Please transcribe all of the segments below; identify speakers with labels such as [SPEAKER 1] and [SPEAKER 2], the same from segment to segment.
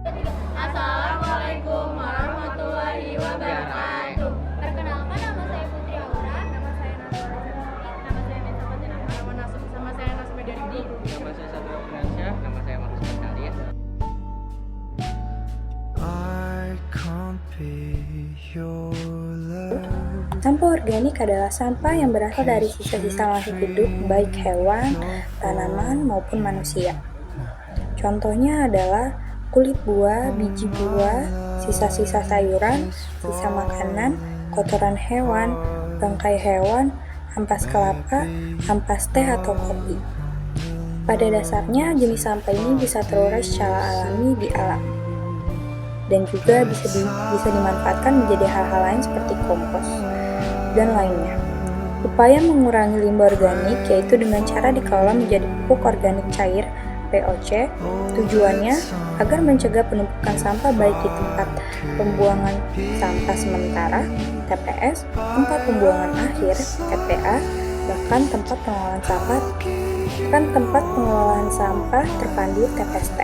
[SPEAKER 1] Assalamualaikum warahmatullahi wabarakatuh. Perkenalkan, nama saya Putri Aura. Nama saya Nasura Septi. Nama saya Nesa Fatinah. Nama saya Nasma Daridi.
[SPEAKER 2] Nama saya Satria Finansyah. Nama saya Markus Pascalis.
[SPEAKER 3] Sampah organik adalah sampah yang berasal dari sisa-sisa makhluk hidup, baik hewan, tanaman, maupun manusia. Contohnya adalah kulit buah, biji buah, sisa-sisa sayuran, sisa makanan, kotoran hewan, bangkai hewan, ampas kelapa, ampas teh atau kopi. Pada dasarnya, jenis sampah ini bisa terurai secara alami di alam dan juga bisa dimanfaatkan menjadi hal-hal lain seperti kompos dan lainnya. Upaya mengurangi limbah organik yaitu dengan cara dikelola menjadi pupuk organik cair (POC). Tujuannya agar mencegah penumpukan sampah baik di tempat pembuangan sampah sementara (TPS), tempat pembuangan akhir (TPA), bahkan tempat pengelolaan sampah terpadu (TPST).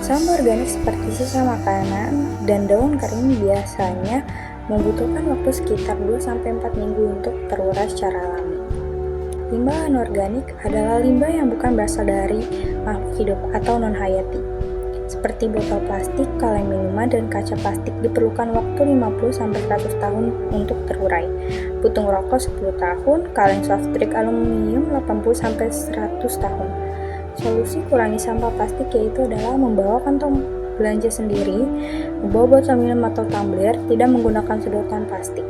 [SPEAKER 3] Sampah organik seperti sisa makanan dan daun kering biasanya membutuhkan waktu sekitar 2-4 minggu untuk terurai secara alami. Limbah anorganik adalah limbah yang bukan berasal dari makhluk hidup atau non-hayati. Seperti botol plastik, kaleng minuman, dan kaca plastik diperlukan waktu 50-100 tahun untuk terurai. Putung rokok 10 tahun, kaleng soft drink aluminium 80-100 tahun. Solusi kurangi sampah plastik yaitu adalah membawa kantong belanja sendiri, membawa botol minum atau tumbler, tidak menggunakan sedotan plastik.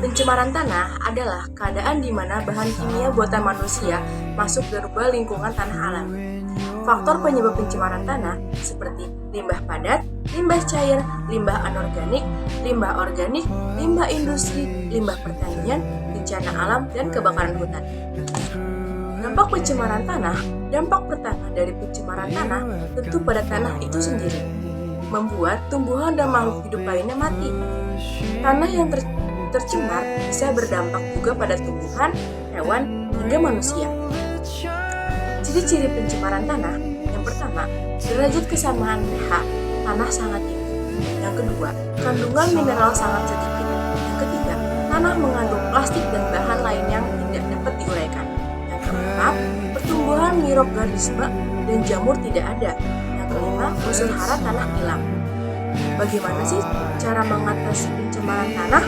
[SPEAKER 4] Pencemaran tanah adalah keadaan di mana bahan kimia buatan manusia masuk ke rubah lingkungan tanah alami. Faktor penyebab pencemaran tanah seperti limbah padat, limbah cair, limbah anorganik, limbah organik, limbah industri, limbah pertanian, bencana alam, dan kebakaran hutan. Dampak pencemaran tanah, dampak pertama dari pencemaran tanah tentu pada tanah itu sendiri, membuat tumbuhan dan makhluk hidup lainnya mati. Tanah yang tercemar bisa berdampak juga pada tumbuhan, hewan, hingga manusia. Ciri-ciri pencemaran tanah, yang pertama, derajat kesamaan pH tanah sangat tinggi. Yang kedua, kandungan mineral sangat sedikit. Yang ketiga, tanah mengandung plastik dan bahan lain yang tidak dapat diuraikan. Yang keempat, pertumbuhan mikroorganisme dan jamur tidak ada. Yang kelima, unsur hara tanah hilang. Bagaimana sih cara mengatasi pencemaran tanah?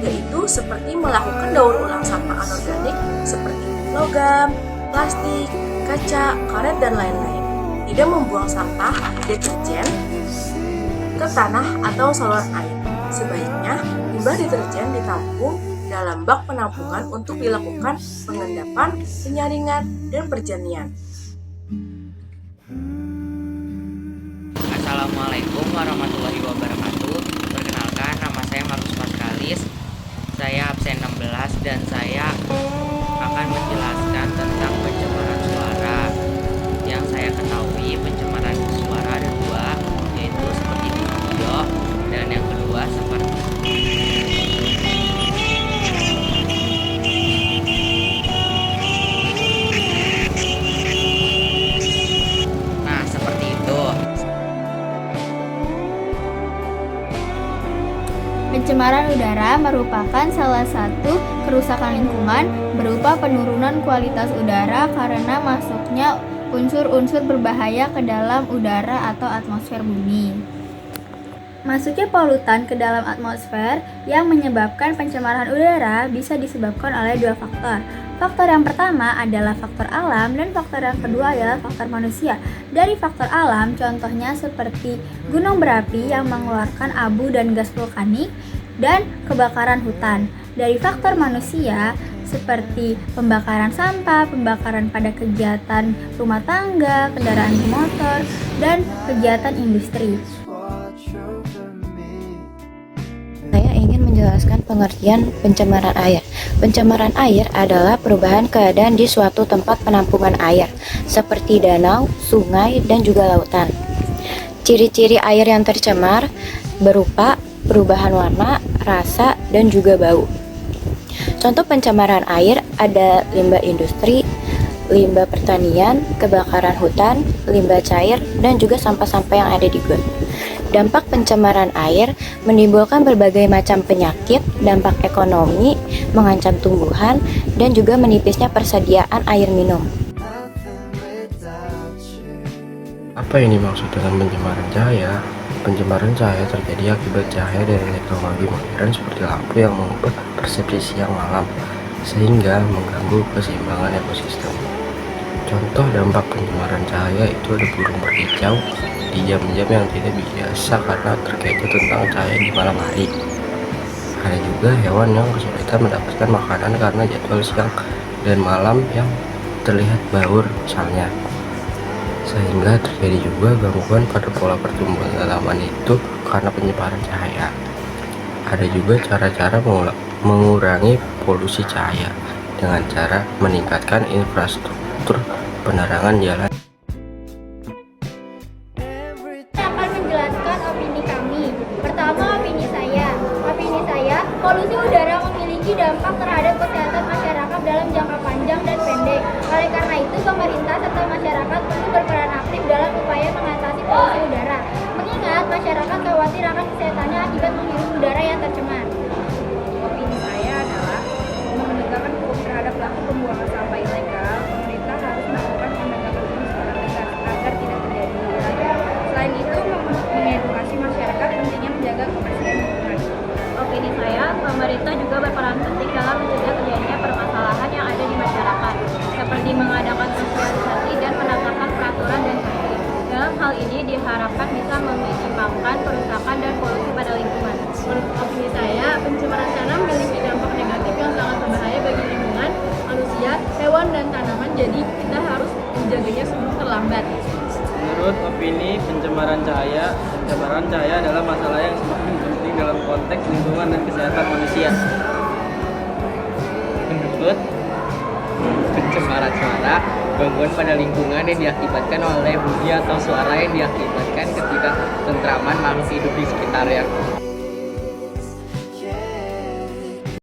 [SPEAKER 4] Yaitu seperti melakukan daur ulang sampah anorganik seperti logam, plastik, kaca, karet, dan lain-lain. Tidak membuang sampah deterjen ke tanah atau saluran air. Sebaiknya limbah deterjen ditampung dalam bak penampungan untuk dilakukan pengendapan, penyaringan, dan perjernihan.
[SPEAKER 2] Assalamualaikum warahmatullahi wabarakatuh. Perkenalkan, nama saya Markus Pascalis. Saya absen 16 dan saya akan menjelaskan tentang pencemaran suara. Yang saya ketahui, pencemaran suara ada dua, yaitu seperti di video, dan yang kedua seperti seperti itu.
[SPEAKER 1] Pencemaran udara merupakan salah satu kerusakan lingkungan berupa penurunan kualitas udara karena masuknya unsur-unsur berbahaya ke dalam udara atau atmosfer bumi. Masuknya polutan ke dalam atmosfer yang menyebabkan pencemaran udara bisa disebabkan oleh dua faktor. Faktor yang pertama adalah faktor alam dan faktor yang kedua adalah faktor manusia. Dari faktor alam, contohnya seperti gunung berapi yang mengeluarkan abu dan gas vulkanik dan kebakaran hutan. Dari faktor manusia, seperti pembakaran sampah, pembakaran pada kegiatan rumah tangga, kendaraan bermotor, dan kegiatan industri.
[SPEAKER 5] Saya ingin menjelaskan pengertian pencemaran air. Pencemaran air adalah perubahan keadaan di suatu tempat penampungan air, seperti danau, sungai, dan juga lautan. Ciri-ciri air yang tercemar berupa perubahan warna, rasa, dan juga bau. Contoh pencemaran air ada limbah industri, limbah pertanian, kebakaran hutan, limbah cair, dan juga sampah-sampah yang ada di got. Dampak pencemaran air menimbulkan berbagai macam penyakit, dampak ekonomi, mengancam tumbuhan, dan juga menipisnya persediaan air minum.
[SPEAKER 6] Apa yang dimaksud dengan pencemaran cahaya? Pencemaran cahaya terjadi akibat cahaya dari teknologi modern seperti lampu yang mengubah persepsi siang malam, sehingga mengganggu keseimbangan ekosistem. Contoh dampak pencemaran cahaya itu ada burung berkicau di jam-jam yang tidak biasa karena terkecoh tentang cahaya di malam hari. Ada juga hewan yang kesulitan mendapatkan makanan karena jadwal siang dan malam yang terlihat baur misalnya. Sehingga terjadi juga gangguan pada pola pertumbuhan tanaman itu karena pencemaran cahaya. Ada juga cara-cara mengurangi polusi cahaya dengan cara meningkatkan infrastruktur penerangan jalan.
[SPEAKER 1] Saya akan menjelaskan opini kami. Pertama, opini saya. Opini saya, polusi udara memiliki dampak terhadap kesehatan masyarakat dalam jangka panjang dan pendek. Oleh karena itu, pemerintah serta masyarakat perlu berperan aktif dalam upaya mengatasi polusi udara. Mengingat masyarakat khawatir akan kesehatannya akibat menghirup udara yang tercemar.
[SPEAKER 7] Opini saya adalah menegakkan hukum terhadap pelaku pembuangan sampah ilegal. Pemerintah harus melakukan penegakan hukum secara tegas agar tidak terjadi. Selain itu, mengedukasi masyarakat pentingnya menjaga kebersihan lingkungan.
[SPEAKER 8] Opini saya, pemerintah juga berperan penting dalam mencegah terjadinya permasalahan yang ada di masyarakat, seperti mengadakan sosialisasi dan penetapan peraturan dan sanksi. Dalam hal ini diharapkan bisa meminimalkan kerusakan dan polusi pada lingkungan.
[SPEAKER 7] Menurut opini saya, pencemaran tanah memiliki dampak negatif yang sangat berbahaya bagi lingkungan, manusia, hewan, dan tanaman, jadi kita harus menjaganya sebelum terlambat.
[SPEAKER 9] Menurut opini pencemaran cahaya adalah masalah yang semakin penting dalam konteks lingkungan dan kesehatan manusia.
[SPEAKER 2] Menurut pencemaran suara, gangguan pada lingkungan yang diakibatkan oleh bunyi atau suara yang diakibatkan ketika tentraman makhluk hidup di sekitarnya.